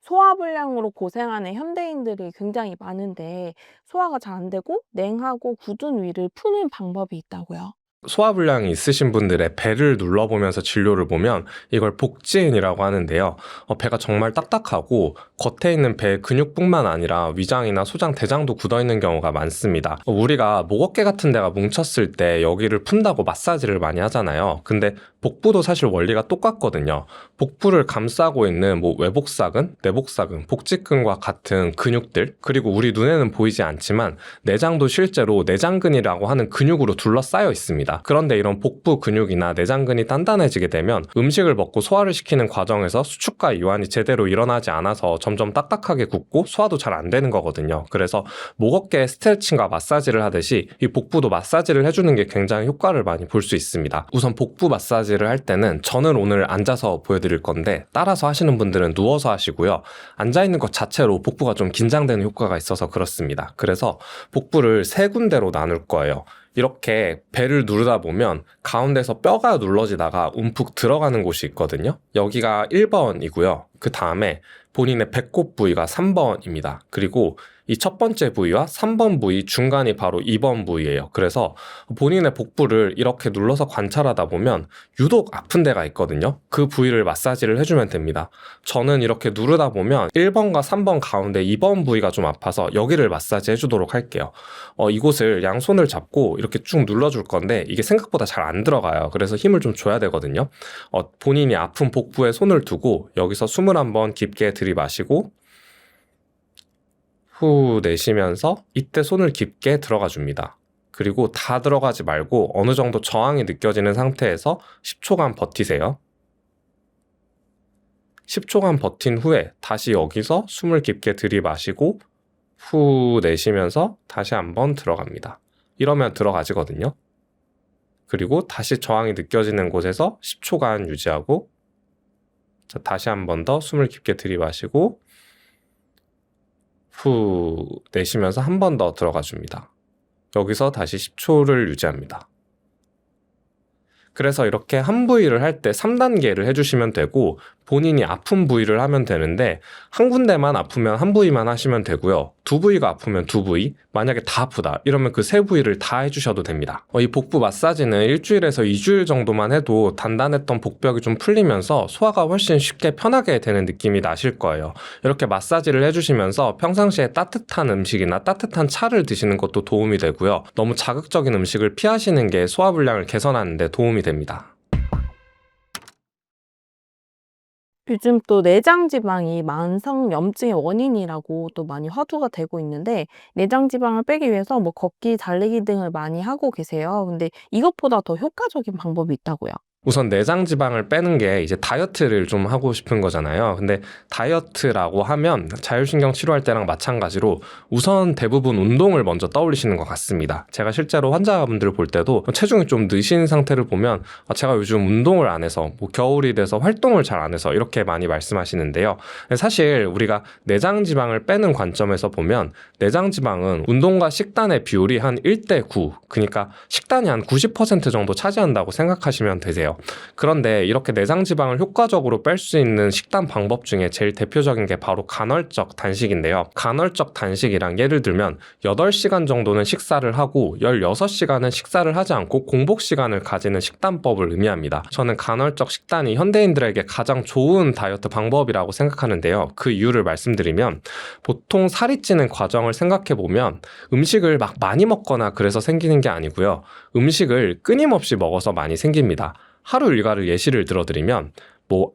소화불량으로 고생하는 현대인들이 굉장히 많은데 소화가 잘 안 되고 냉하고 굳은 위를 푸는 방법이 있다고요. 소화불량이 있으신 분들의 배를 눌러보면서 진료를 보면 이걸 복지인이라고 하는데요. 배가 정말 딱딱하고 겉에 있는 배 근육뿐만 아니라 위장이나 소장, 대장도 굳어있는 경우가 많습니다. 우리가 목 어깨 같은 데가 뭉쳤을 때 여기를 푼다고 마사지를 많이 하잖아요. 근데 복부도 사실 원리가 똑같거든요. 복부를 감싸고 있는 외복사근, 내복사근, 복직근과 같은 근육들, 그리고 우리 눈에는 보이지 않지만 내장도 실제로 내장근이라고 하는 근육으로 둘러싸여 있습니다. 그런데 이런 복부 근육이나 내장근이 단단해지게 되면 음식을 먹고 소화를 시키는 과정에서 수축과 이완이 제대로 일어나지 않아서 점점 딱딱하게 굳고 소화도 잘 안 되는 거거든요. 그래서 목 어깨 스트레칭과 마사지를 하듯이 이 복부도 마사지를 해주는 게 굉장히 효과를 많이 볼 수 있습니다. 우선 복부 마사지를 할 때는 저는 오늘 앉아서 보여드릴 건데 따라서 하시는 분들은 누워서 하시고요. 앉아있는 것 자체로 복부가 좀 긴장되는 효과가 있어서 그렇습니다. 그래서 복부를 세 군데로 나눌 거예요. 이렇게 배를 누르다 보면 가운데서 뼈가 눌러지다가 움푹 들어가는 곳이 있거든요. 여기가 1번이고요. 그 다음에 본인의 배꼽 부위가 3번입니다. 그리고 이 첫 번째 부위와 3번 부위 중간이 바로 2번 부위예요. 그래서 본인의 복부를 이렇게 눌러서 관찰하다 보면 유독 아픈 데가 있거든요. 그 부위를 마사지를 해주면 됩니다. 저는 이렇게 누르다 보면 1번과 3번 가운데 2번 부위가 좀 아파서 여기를 마사지 해주도록 할게요. 이곳을 양손을 잡고 이렇게 쭉 눌러줄 건데 이게 생각보다 잘 안 들어가요. 그래서 힘을 좀 줘야 되거든요. 본인이 아픈 복부에 손을 두고 여기서 숨을 한번 깊게 들이마시고 후 내쉬면서 이때 손을 깊게 들어가 줍니다. 그리고 다 들어가지 말고 어느 정도 저항이 느껴지는 상태에서 10초간 버티세요. 10초간 버틴 후에 다시 여기서 숨을 깊게 들이마시고 후 내쉬면서 다시 한번 들어갑니다. 이러면 들어가지거든요. 그리고 다시 저항이 느껴지는 곳에서 10초간 유지하고 다시 한 번 더 숨을 깊게 들이마시고 후 내쉬면서 한 번 더 들어가 줍니다. 여기서 다시 10초를 유지합니다. 그래서 이렇게 한 부위를 할 때 3단계를 해주시면 되고 본인이 아픈 부위를 하면 되는데 한 군데만 아프면 한 부위만 하시면 되고요. 두 부위가 아프면 두 부위, 만약에 다 아프다 이러면 그 세 부위를 다 해주셔도 됩니다. 이 복부 마사지는 일주일에서 2주일 정도만 해도 단단했던 복벽이 좀 풀리면서 소화가 훨씬 쉽게 편하게 되는 느낌이 나실 거예요. 이렇게 마사지를 해주시면서 평상시에 따뜻한 음식이나 따뜻한 차를 드시는 것도 도움이 되고요. 너무 자극적인 음식을 피하시는 게 소화불량을 개선하는 데 도움이 됩니다. 요즘 또 내장 지방이 만성 염증의 원인이라고 또 많이 화두가 되고 있는데 내장 지방을 빼기 위해서 뭐 걷기, 달리기 등을 많이 하고 계세요. 근데 이것보다 더 효과적인 방법이 있다고요. 우선 내장 지방을 빼는 게 이제 다이어트를 좀 하고 싶은 거잖아요. 근데 다이어트라고 하면 자율신경 치료할 때랑 마찬가지로 우선 대부분 운동을 먼저 떠올리시는 것 같습니다. 제가 실제로 환자분들을 볼 때도 체중이 좀 느신 상태를 보면 제가 요즘 운동을 안 해서 겨울이 돼서 활동을 잘 안 해서 이렇게 많이 말씀하시는데요. 사실 우리가 내장 지방을 빼는 관점에서 보면 내장 지방은 운동과 식단의 비율이 한 1대9, 그러니까 식단이 한 90% 정도 차지한다고 생각하시면 되세요. 그런데 이렇게 내장 지방을 효과적으로 뺄 수 있는 식단 방법 중에 제일 대표적인 게 바로 간헐적 단식인데요. 간헐적 단식이랑 예를 들면 8시간 정도는 식사를 하고 16시간은 식사를 하지 않고 공복 시간을 가지는 식단법을 의미합니다. 저는 간헐적 식단이 현대인들에게 가장 좋은 다이어트 방법이라고 생각하는데요. 그 이유를 말씀드리면 보통 살이 찌는 과정을 생각해보면 음식을 막 많이 먹거나 그래서 생기는 게 아니고요. 음식을 끊임없이 먹어서 많이 생깁니다. 하루 일과를 예시를 들어드리면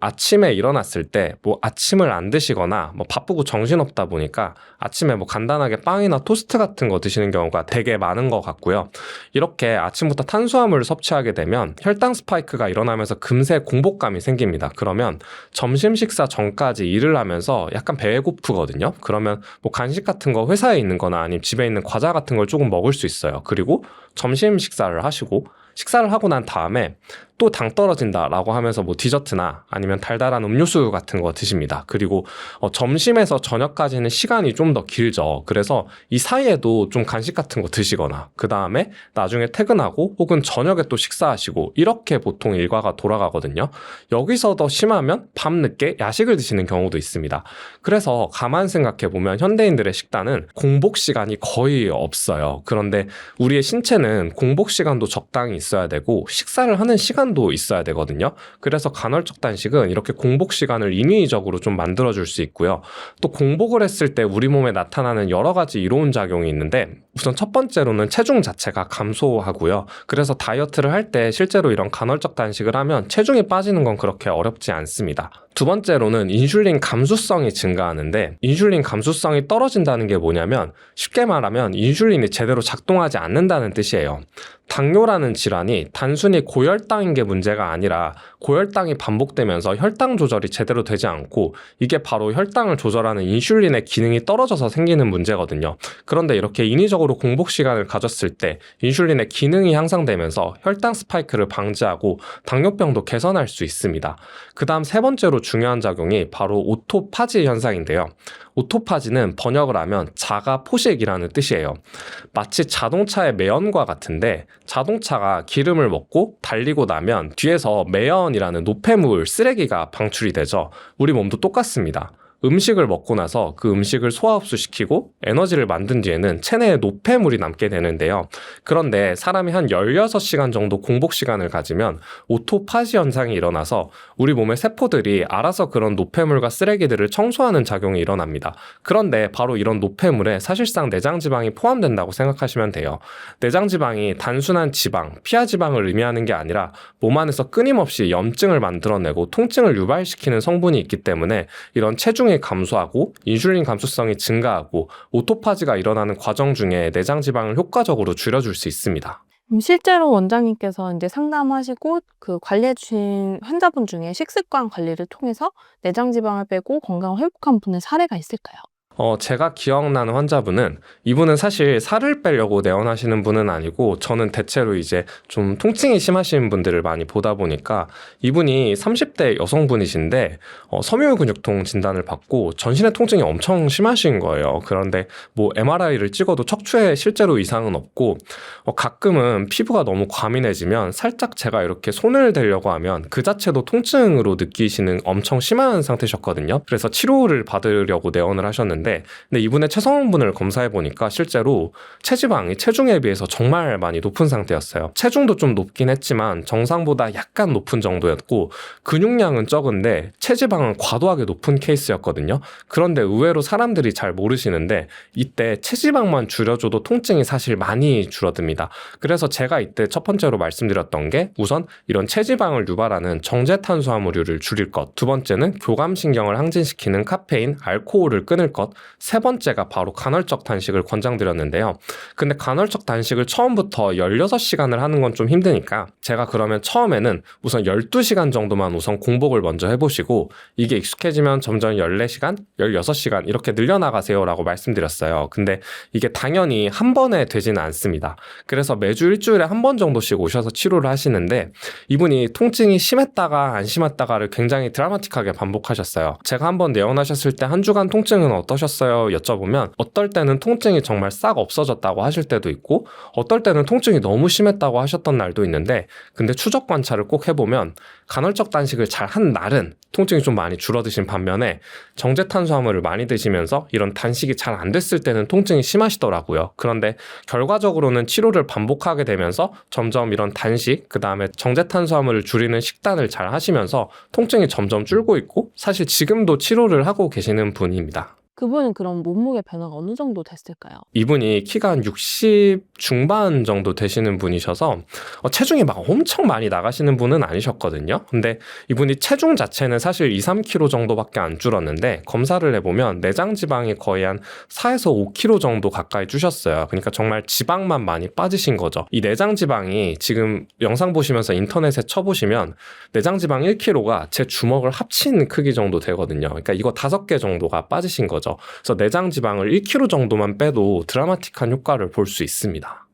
아침에 일어났을 때 아침을 안 드시거나 바쁘고 정신없다 보니까 아침에 간단하게 빵이나 토스트 같은 거 드시는 경우가 되게 많은 것 같고요. 이렇게 아침부터 탄수화물을 섭취하게 되면 혈당 스파이크가 일어나면서 금세 공복감이 생깁니다. 그러면 점심 식사 전까지 일을 하면서 약간 배고프거든요. 그러면 간식 같은 거 회사에 있는 거나 아니면 집에 있는 과자 같은 걸 조금 먹을 수 있어요. 그리고 점심 식사를 하시고 식사를 하고 난 다음에 또 당 떨어진다라고 하면서 뭐 디저트나 아니면 달달한 음료수 같은 거 드십니다. 그리고 점심에서 저녁까지는 시간이 좀 더 길죠. 그래서 이 사이에도 좀 간식 같은 거 드시거나 그 다음에 나중에 퇴근하고 혹은 저녁에 또 식사하시고 이렇게 보통 일과가 돌아가거든요. 여기서 더 심하면 밤늦게 야식을 드시는 경우도 있습니다. 그래서 가만 생각해보면 현대인들의 식단은 공복 시간이 거의 없어요. 그런데 우리의 신체는 공복 시간도 적당히 있어야 되고 식사를 하는 시간도 있어야 되거든요. 그래서 간헐적 단식은 이렇게 공복 시간을 인위적으로 좀 만들어줄 수 있고요. 또 공복을 했을 때 우리 몸에 나타나는 여러 가지 이로운 작용이 있는데 우선 첫 번째로는 체중 자체가 감소하고요. 그래서 다이어트를 할 때 실제로 이런 간헐적 단식을 하면 체중이 빠지는 건 그렇게 어렵지 않습니다. 두 번째로는 인슐린 감수성이 증가하는데 인슐린 감수성이 떨어진다는 게 뭐냐면 쉽게 말하면 인슐린이 제대로 작동하지 않는다는 뜻이에요. 당뇨라는 질환이 단순히 고혈당인 게 문제가 아니라 고혈당이 반복되면서 혈당 조절이 제대로 되지 않고 이게 바로 혈당을 조절하는 인슐린의 기능이 떨어져서 생기는 문제거든요. 그런데 이렇게 인위적으로 공복 시간을 가졌을 때 인슐린의 기능이 향상되면서 혈당 스파이크를 방지하고 당뇨병도 개선할 수 있습니다. 그 다음 세 번째로 중요한 작용이 바로 오토파지 현상인데요. 오토파지는 번역을 하면 자가 포식이라는 뜻이에요. 마치 자동차의 매연과 같은데 자동차가 기름을 먹고 달리고 나면 뒤에서 매연이라는 노폐물, 쓰레기가 방출이 되죠. 우리 몸도 똑같습니다. 음식을 먹고 나서 그 음식을 소화 흡수시키고 에너지를 만든 뒤에는 체내에 노폐물이 남게 되는데요. 그런데 사람이 한 16시간 정도 공복 시간을 가지면 오토파지 현상이 일어나서 우리 몸의 세포들이 알아서 그런 노폐물과 쓰레기들을 청소하는 작용이 일어납니다. 그런데 바로 이런 노폐물에 사실상 내장지방이 포함된다고 생각하시면 돼요. 내장지방이 단순한 지방, 피하지방을 의미하는 게 아니라 몸 안에서 끊임없이 염증을 만들어내고 통증을 유발시키는 성분이 있기 때문에 이런 체중이 감소하고 인슐린 감수성이 증가하고 오토파지가 일어나는 과정 중에 내장지방을 효과적으로 줄여줄 수 있습니다. 실제로 원장님께서 이제 상담하시고 그 관리해 주신 환자분 중에 식습관 관리를 통해서 내장 지방을 빼고 건강을 회복한 분의 사례가 있을까요? 제가 기억나는 환자분은 이분은 사실 살을 빼려고 내원하시는 분은 아니고 저는 대체로 이제 좀 통증이 심하신 분들을 많이 보다 보니까 이분이 30대 여성분이신데 섬유근육통 진단을 받고 전신의 통증이 엄청 심하신 거예요. 그런데 뭐 MRI를 찍어도 척추에 실제로 이상은 없고 가끔은 피부가 너무 과민해지면 살짝 제가 이렇게 손을 대려고 하면 그 자체도 통증으로 느끼시는 엄청 심한 상태셨거든요. 그래서 치료를 받으려고 내원을 하셨는데 근데 이분의 체성분을 검사해 보니까 실제로 체지방이 체중에 비해서 정말 많이 높은 상태였어요. 체중도 좀 높긴 했지만 정상보다 약간 높은 정도였고 근육량은 적은데 체지방은 과도하게 높은 케이스였거든요. 그런데 의외로 사람들이 잘 모르시는데 이때 체지방만 줄여줘도 통증이 사실 많이 줄어듭니다. 그래서 제가 이때 첫 번째로 말씀드렸던 게 우선 이런 체지방을 유발하는 정제탄수화물류를 줄일 것, 두 번째는 교감신경을 항진시키는 카페인, 알코올을 끊을 것, 세 번째가 바로 간헐적 단식을 권장드렸는데요. 근데 간헐적 단식을 처음부터 16시간을 하는 건 좀 힘드니까 제가 그러면 처음에는 우선 12시간 정도만 우선 공복을 먼저 해보시고 이게 익숙해지면 점점 14시간, 16시간 이렇게 늘려나가세요 라고 말씀드렸어요. 근데 이게 당연히 한 번에 되지는 않습니다. 그래서 매주 일주일에 한 번 정도씩 오셔서 치료를 하시는데 이분이 통증이 심했다가 안 심했다가를 굉장히 드라마틱하게 반복하셨어요. 제가 한번 내원하셨을 때 한 주간 통증은 어떠셨어요? 여쭤보면 어떨 때는 통증이 정말 싹 없어졌다고 하실 때도 있고 어떨 때는 통증이 너무 심했다고 하셨던 날도 있는데 근데 추적 관찰을 꼭 해보면 간헐적 단식을 잘 한 날은 통증이 좀 많이 줄어드신 반면에 정제탄수화물을 많이 드시면서 이런 단식이 잘 안 됐을 때는 통증이 심하시더라고요. 그런데 결과적으로는 치료를 반복하게 되면서 점점 이런 단식, 그 다음에 정제탄수화물을 줄이는 식단을 잘 하시면서 통증이 점점 줄고 있고 사실 지금도 치료를 하고 계시는 분입니다. 그분은 그럼 몸무게 변화가 어느 정도 됐을까요? 이분이 키가 한 60 중반 정도 되시는 분이셔서 체중이 막 엄청 많이 나가시는 분은 아니셨거든요. 근데 이분이 체중 자체는 사실 2-3kg 정도밖에 안 줄었는데 검사를 해보면 내장 지방이 거의 한 4에서 5kg 정도 가까이 쭈셨어요. 그러니까 정말 지방만 많이 빠지신 거죠. 이 내장 지방이 지금 영상 보시면서 인터넷에 쳐보시면 내장 지방 1kg가 제 주먹을 합친 크기 정도 되거든요. 그러니까 이거 5개 정도가 빠지신 거죠. 그래서 내장 지방을 1kg 정도만 빼도 드라마틱한 효과를 볼 수 있습니다.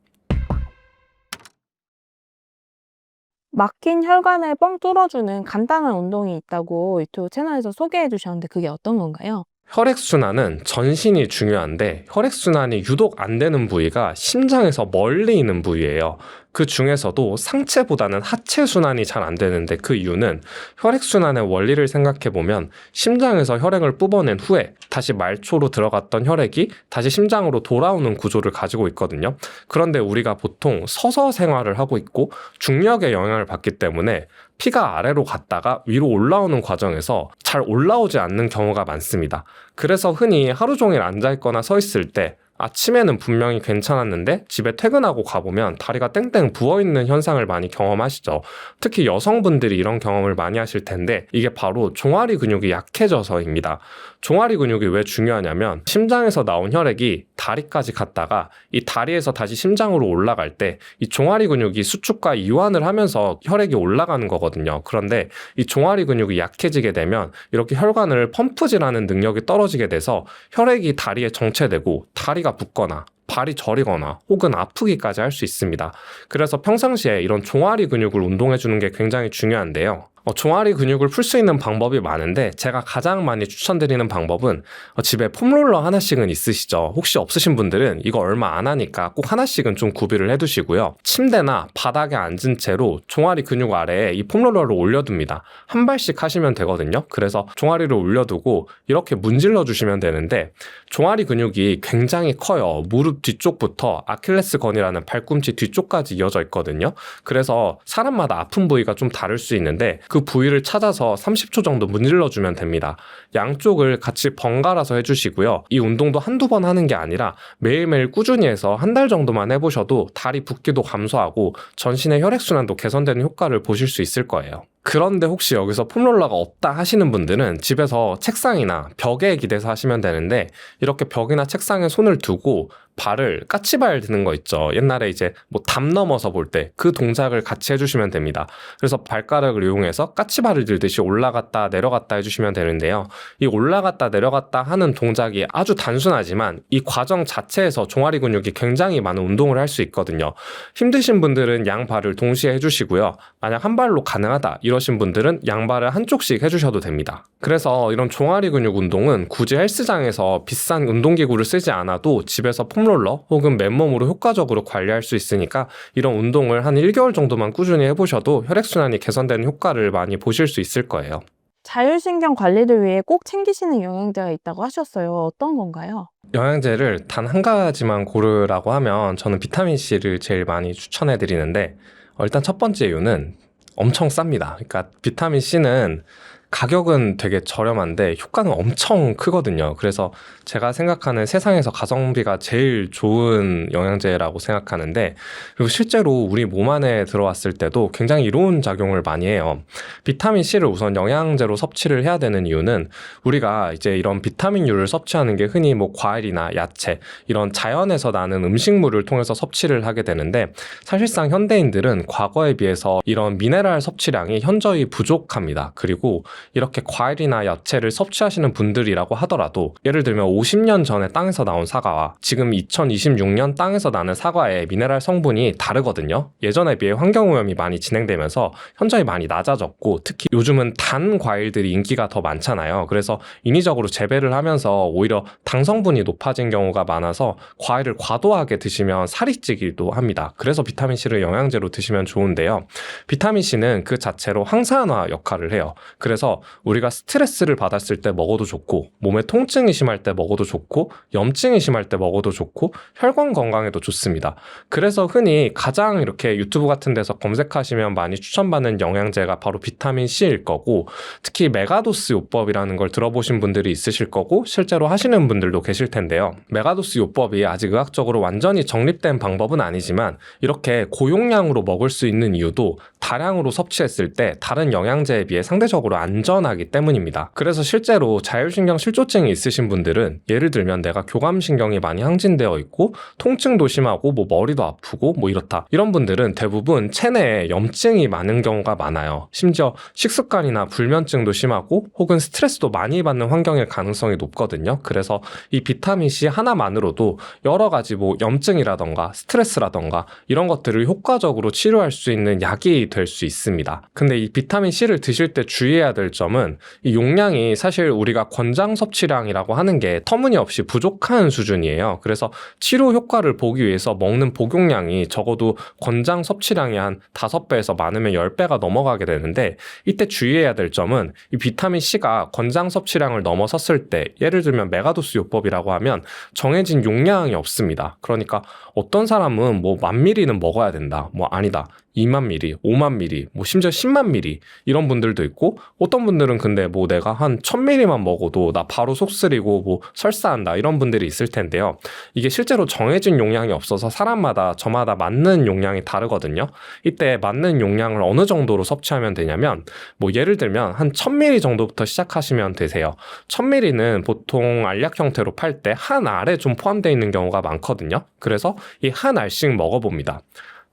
막힌 혈관을 뻥 뚫어주는 간단한 운동이 있다고 유튜브 채널에서 소개해 주셨는데 그게 어떤 건가요? 혈액순환은 전신이 중요한데 혈액순환이 유독 안 되는 부위가 심장에서 멀리 있는 부위예요. 그 중에서도 상체보다는 하체 순환이 잘 안 되는데 그 이유는 혈액순환의 원리를 생각해보면 심장에서 혈액을 뽑아낸 후에 다시 말초로 들어갔던 혈액이 다시 심장으로 돌아오는 구조를 가지고 있거든요. 그런데 우리가 보통 서서 생활을 하고 있고 중력의 영향을 받기 때문에 피가 아래로 갔다가 위로 올라오는 과정에서 잘 올라오지 않는 경우가 많습니다. 그래서 흔히 하루 종일 앉아있거나 서 있을 때 아침에는 분명히 괜찮았는데 집에 퇴근하고 가보면 다리가 땡땡 부어있는 현상을 많이 경험하시죠. 특히 여성분들이 이런 경험을 많이 하실 텐데 이게 바로 종아리 근육이 약해져서입니다. 종아리 근육이 왜 중요하냐면 심장에서 나온 혈액이 다리까지 갔다가 이 다리에서 다시 심장으로 올라갈 때 이 종아리 근육이 수축과 이완을 하면서 혈액이 올라가는 거거든요. 그런데 이 종아리 근육이 약해지게 되면 이렇게 혈관을 펌프질하는 능력이 떨어지게 돼서 혈액이 다리에 정체되고 다리가 붓거나 발이 저리거나 혹은 아프기까지 할 수 있습니다. 그래서 평상시에 이런 종아리 근육을 운동해주는 게 굉장히 중요한데요. 종아리 근육을 풀 수 있는 방법이 많은데 제가 가장 많이 추천드리는 방법은 집에 폼롤러 하나씩은 있으시죠. 혹시 없으신 분들은 이거 얼마 안 하니까 꼭 하나씩은 좀 구비를 해두시고요. 침대나 바닥에 앉은 채로 종아리 근육 아래에 이 폼롤러를 올려둡니다. 한 발씩 하시면 되거든요. 그래서 종아리를 올려두고 이렇게 문질러 주시면 되는데 종아리 근육이 굉장히 커요. 무릎 뒤쪽부터 아킬레스건이라는 발꿈치 뒤쪽까지 이어져 있거든요. 그래서 사람마다 아픈 부위가 좀 다를 수 있는데 그 부위를 찾아서 30초 정도 문질러주면 됩니다. 양쪽을 같이 번갈아서 해주시고요. 이 운동도 한두 번 하는 게 아니라 매일매일 꾸준히 해서 한 달 정도만 해보셔도 다리 붓기도 감소하고 전신의 혈액순환도 개선되는 효과를 보실 수 있을 거예요. 그런데 혹시 여기서 폼롤러가 없다 하시는 분들은 집에서 책상이나 벽에 기대서 하시면 되는데 이렇게 벽이나 책상에 손을 두고 발을 까치발 드는 거 있죠. 옛날에 이제 뭐 담 넘어서 볼 때 그 동작을 같이 해주시면 됩니다. 그래서 발가락을 이용해서 까치발을 들듯이 올라갔다 내려갔다 해주시면 되는데요. 이 올라갔다 내려갔다 하는 동작이 아주 단순하지만 이 과정 자체에서 종아리 근육이 굉장히 많은 운동을 할 수 있거든요. 힘드신 분들은 양발을 동시에 해주시고요. 만약 한 발로 가능하다 이러신 분들은 양발을 한쪽씩 해주셔도 됩니다. 그래서 이런 종아리 근육 운동은 굳이 헬스장에서 비싼 운동기구를 쓰지 않아도 집에서 폼롤러 혹은 맨몸으로 효과적으로 관리할 수 있으니까 이런 운동을 한 1개월 정도만 꾸준히 해보셔도 혈액순환이 개선되는 효과를 많이 보실 수 있을 거예요. 자율신경 관리를 위해 꼭 챙기시는 영양제가 있다고 하셨어요. 어떤 건가요? 영양제를 단 한 가지만 고르라고 하면 저는 비타민C를 제일 많이 추천해 드리는데 일단 첫 번째 이유는 엄청 쌉니다. 그러니까 비타민C는 가격은 되게 저렴한데 효과는 엄청 크거든요. 그래서 제가 생각하는 세상에서 가성비가 제일 좋은 영양제라고 생각하는데 그리고 실제로 우리 몸 안에 들어왔을 때도 굉장히 이로운 작용을 많이 해요. 비타민C를 우선 영양제로 섭취를 해야 되는 이유는 우리가 이제 이런 비타민류를 섭취하는 게 흔히 뭐 과일이나 야채 이런 자연에서 나는 음식물을 통해서 섭취를 하게 되는데 사실상 현대인들은 과거에 비해서 이런 미네랄 섭취량이 현저히 부족합니다. 그리고 이렇게 과일이나 야채를 섭취하시는 분들이라고 하더라도 예를 들면 50년 전에 땅에서 나온 사과와 지금 2026년 땅에서 나는 사과의 미네랄 성분이 다르거든요. 예전에 비해 환경오염이 많이 진행되면서 현저히 많이 낮아졌고 특히 요즘은 단 과일들이 인기가 더 많잖아요. 그래서 인위적으로 재배를 하면서 오히려 당 성분이 높아진 경우가 많아서 과일을 과도하게 드시면 살이 찌기도 합니다. 그래서 비타민C를 영양제로 드시면 좋은데요. 비타민C는 그 자체로 항산화 역할을 해요. 그래서 우리가 스트레스를 받았을 때 먹어도 좋고 몸에 통증이 심할 때 먹어도 좋고 염증이 심할 때 먹어도 좋고 혈관 건강에도 좋습니다. 그래서 흔히 가장 이렇게 유튜브 같은 데서 검색하시면 많이 추천받는 영양제가 바로 비타민C일 거고 특히 메가도스 요법이라는 걸 들어보신 분들이 있으실 거고 실제로 하시는 분들도 계실 텐데요. 메가도스 요법이 아직 의학적으로 완전히 정립된 방법은 아니지만 이렇게 고용량으로 먹을 수 있는 이유도 다량으로 섭취했을 때 다른 영양제에 비해 상대적으로 안 안전하기 때문입니다. 그래서 실제로 자율신경 실조증이 있으신 분들은 예를 들면 내가 교감신경이 많이 항진되어 있고 통증도 심하고 뭐 머리도 아프고 뭐 이렇다, 이런 분들은 대부분 체내에 염증이 많은 경우가 많아요. 심지어 식습관이나 불면증도 심하고 혹은 스트레스도 많이 받는 환경일 가능성이 높거든요. 그래서 이 비타민C 하나만으로도 여러 가지 뭐 염증이라던가 스트레스라던가 이런 것들을 효과적으로 치료할 수 있는 약이 될 수 있습니다. 근데 이 비타민C를 드실 때 주의해야 될 점은 이 용량이 사실 우리가 권장 섭취량이라고 하는 게 터무니없이 부족한 수준이에요. 그래서 치료 효과를 보기 위해서 먹는 복용량이 적어도 권장 섭취량이 한 5배에서 많으면 10배가 넘어가게 되는데, 이때 주의해야 될 점은 이 비타민C가 권장 섭취량을 넘어섰을 때, 예를 들면 메가도스 요법이라고 하면 정해진 용량이 없습니다. 그러니까 어떤 사람은 뭐 10,000ml는 먹어야 된다, 뭐 아니다 20,000ml, 50,000ml, 뭐 심지어 100,000ml 이런 분들도 있고, 어떤 분들은 근데 뭐 내가 한 1,000ml만 먹어도 나 바로 속 쓰리고 뭐 설사한다, 이런 분들이 있을 텐데요. 이게 실제로 정해진 용량이 없어서 사람마다 저마다 맞는 용량이 다르거든요. 이때 맞는 용량을 어느 정도로 섭취하면 되냐면, 뭐 예를 들면 한 1,000ml 정도부터 시작하시면 되세요. 1,000ml는 보통 알약 형태로 팔 때 한 알에 좀 포함되어 있는 경우가 많거든요. 그래서 이 한 알씩 먹어봅니다.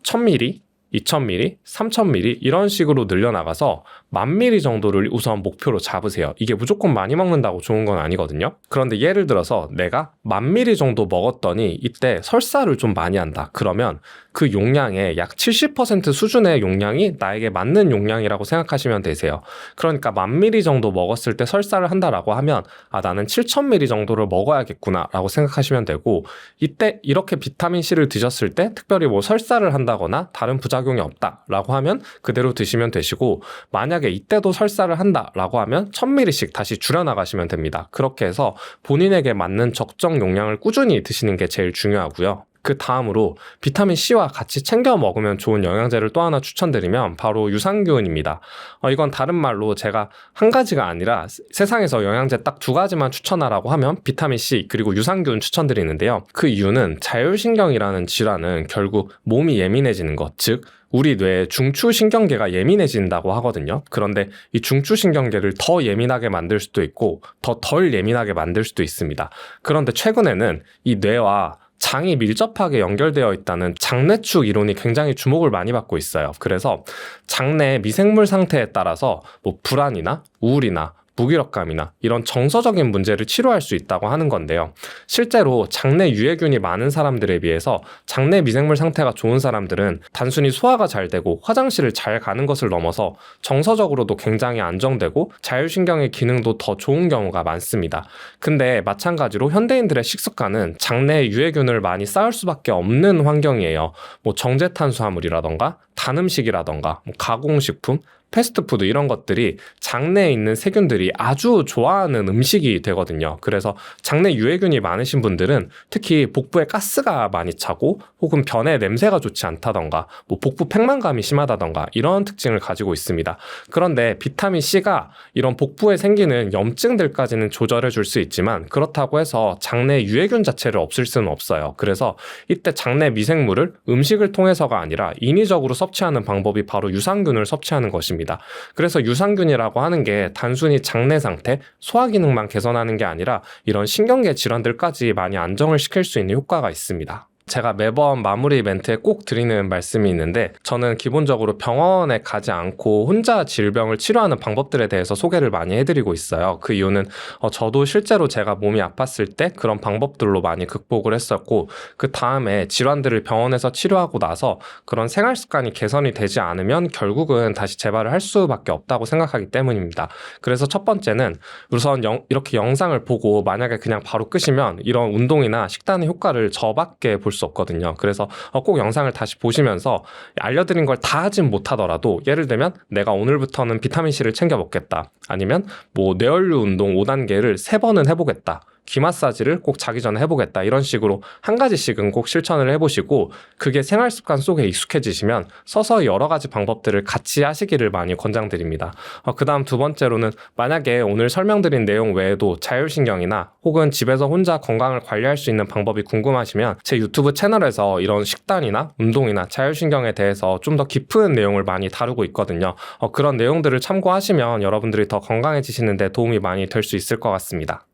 1,000ml, 2,000ml, 3,000ml 이런 식으로 늘려나가서 10,000ml 정도를 우선 목표로 잡으세요. 이게 무조건 많이 먹는다고 좋은 건 아니거든요. 그런데 예를 들어서 내가 10,000ml 정도 먹었더니 이때 설사를 좀 많이 한다. 그러면 그 용량의 약 70% 수준의 용량이 나에게 맞는 용량이라고 생각하시면 되세요. 그러니까 10,000ml 정도 먹었을 때 설사를 한다라고 하면 나는 7,000ml 정도를 먹어야겠구나 라고 생각하시면 되고, 이때 이렇게 비타민C를 드셨을 때 특별히 뭐 설사를 한다거나 다른 부작용이 없다라고 하면 그대로 드시면 되시고, 만약에 이때도 설사를 한다라고 하면 1,000ml씩 다시 줄여나가시면 됩니다. 그렇게 해서 본인에게 맞는 적정 용량을 꾸준히 드시는 게 제일 중요하고요. 그 다음으로 비타민C와 같이 챙겨 먹으면 좋은 영양제를 또 하나 추천드리면 바로 유산균입니다. 이건 다른 말로 제가 한 가지가 아니라 세상에서 영양제 딱 2가지만 추천하라고 하면 비타민C 그리고 유산균 추천드리는데요. 그 이유는 자율신경이라는 질환은 결국 몸이 예민해지는 것, 즉 우리 뇌의 중추신경계가 예민해진다고 하거든요. 그런데 이 중추신경계를 더 예민하게 만들 수도 있고 더 덜 예민하게 만들 수도 있습니다. 그런데 최근에는 이 뇌와 장이 밀접하게 연결되어 있다는 장내축 이론이 굉장히 주목을 많이 받고 있어요. 그래서 장내 미생물 상태에 따라서 뭐 불안이나 우울이나 무기력감이나 이런 정서적인 문제를 치료할 수 있다고 하는 건데요. 실제로 장내 유해균이 많은 사람들에 비해서 장내 미생물 상태가 좋은 사람들은 단순히 소화가 잘 되고 화장실을 잘 가는 것을 넘어서 정서적으로도 굉장히 안정되고 자율신경의 기능도 더 좋은 경우가 많습니다. 근데 마찬가지로 현대인들의 식습관은 장내 유해균을 많이 쌓을 수밖에 없는 환경이에요. 뭐 정제탄수화물이라던가 단 음식이라던가 뭐 가공식품, 패스트푸드 이런 것들이 장내에 있는 세균들이 아주 좋아하는 음식이 되거든요. 그래서 장내 유해균이 많으신 분들은 특히 복부에 가스가 많이 차고 혹은 변에 냄새가 좋지 않다던가 뭐 복부 팽만감이 심하다던가 이런 특징을 가지고 있습니다. 그런데 비타민C가 이런 복부에 생기는 염증들까지는 조절해 줄 수 있지만 그렇다고 해서 장내 유해균 자체를 없앨 수는 없어요. 그래서 이때 장내 미생물을 음식을 통해서가 아니라 인위적으로 섭취하는 방법이 바로 유산균을 섭취하는 것입니다. 그래서 유산균이라고 하는 게 단순히 장내 상태, 소화 기능만 개선하는 게 아니라 이런 신경계 질환들까지 많이 안정을 시킬 수 있는 효과가 있습니다. 제가 매번 마무리 멘트에 꼭 드리는 말씀이 있는데, 저는 기본적으로 병원에 가지 않고 혼자 질병을 치료하는 방법들에 대해서 소개를 많이 해드리고 있어요. 그 이유는 저도 실제로 제가 몸이 아팠을 때 그런 방법들로 많이 극복을 했었고, 그 다음에 질환들을 병원에서 치료하고 나서 그런 생활 습관이 개선이 되지 않으면 결국은 다시 재발을 할 수밖에 없다고 생각하기 때문입니다. 그래서 첫 번째는 우선 이렇게 영상을 보고 만약에 그냥 바로 끄시면 이런 운동이나 식단의 효과를 저밖에 볼 수 없거든요. 그래서 꼭 영상을 다시 보시면서 알려드린 걸 다 하진 못하더라도, 예를 들면 내가 오늘부터는 비타민C를 챙겨 먹겠다, 아니면 뭐 뇌연류 운동 5단계를 3번은 해보겠다, 귀 마사지를 꼭 자기 전에 해보겠다 이런 식으로 한 가지씩은 꼭 실천을 해보시고 그게 생활 습관 속에 익숙해지시면 서서히 여러 가지 방법들을 같이 하시기를 많이 권장드립니다. 그 다음 두 번째로는 만약에 오늘 설명드린 내용 외에도 자율신경이나 혹은 집에서 혼자 건강을 관리할 수 있는 방법이 궁금하시면 제 유튜브 채널에서 이런 식단이나 운동이나 자율신경에 대해서 좀 더 깊은 내용을 많이 다루고 있거든요. 그런 내용들을 참고하시면 여러분들이 더 건강해지시는 데 도움이 많이 될 수 있을 것 같습니다.